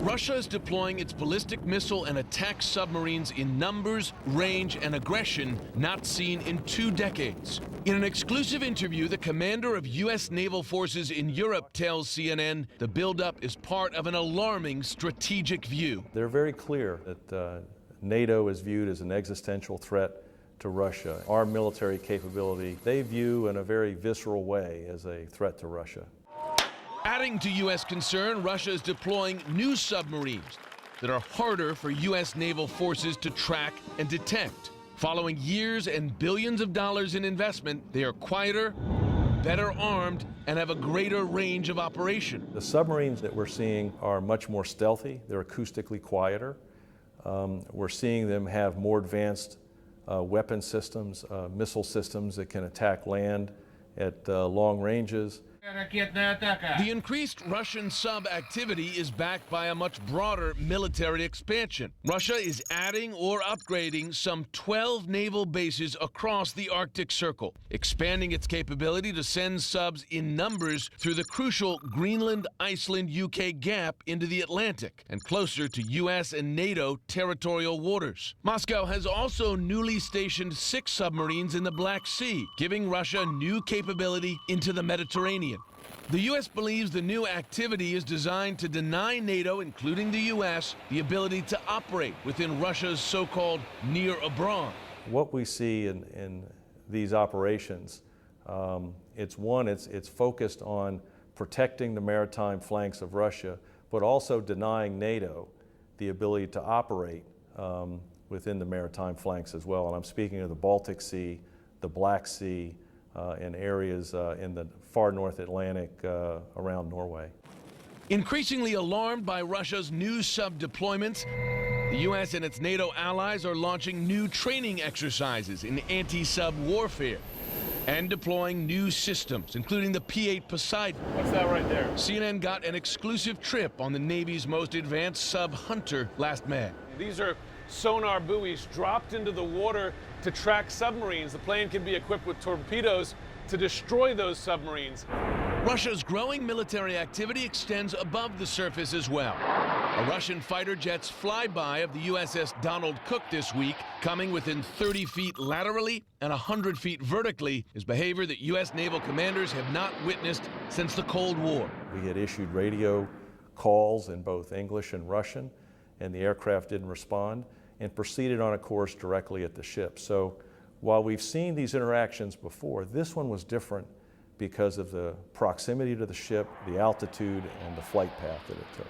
Russia is deploying its ballistic missile and attack submarines in numbers, range, and aggression not seen in 2 decades. In an exclusive interview, the commander of U.S. naval forces in Europe tells CNN the buildup is part of an alarming strategic view. They're very clear that NATO is viewed as an existential threat to Russia. Our military capability, they view in a very visceral way as a threat to Russia. Adding to U.S. concern, Russia is deploying new submarines that are harder for U.S. naval forces to track and detect. Following years and billions of dollars in investment, they are quieter, better armed, and have a greater range of operation. The submarines that we're seeing are much more stealthy. They're acoustically quieter. We're seeing them have more advanced weapon systems, missile systems that can attack land at long ranges. The increased Russian sub activity is backed by a much broader military expansion. Russia is adding or upgrading some 12 naval bases across the Arctic Circle, expanding its capability to send subs in numbers through the crucial Greenland-Iceland-UK gap into the Atlantic and closer to U.S. and NATO territorial waters. Moscow has also newly stationed 6 submarines in the Black Sea, giving Russia new capability into the Mediterranean. The U.S. believes the new activity is designed to deny NATO, including the U.S., the ability to operate within Russia's so-called near abroad. What we see in these operations, it's focused on protecting the maritime flanks of Russia, but also denying NATO the ability to operate within the maritime flanks as well. And I'm speaking of the Baltic Sea, the Black Sea, and areas in the far North Atlantic around Norway. Increasingly alarmed by Russia's new sub-deployments, the U.S. and its NATO allies are launching new training exercises in anti-sub warfare and deploying new systems, including the P-8 Poseidon. What's that right there? CNN got an exclusive trip on the Navy's most advanced sub-Hunter last May. These are sonar buoys dropped into the water to track submarines. The plane can be equipped with torpedoes to destroy those submarines. Russia's growing military activity extends above the surface as well. A Russian fighter jet's flyby of the USS Donald Cook this week, coming within 30 feet laterally and 100 feet vertically, is behavior that U.S. naval commanders have not witnessed since the Cold War. We had issued radio calls in both English and Russian, and the aircraft didn't respond and proceeded on a course directly at the ship. So while we've seen these interactions before, this one was different because of the proximity to the ship, the altitude, and the flight path that it took.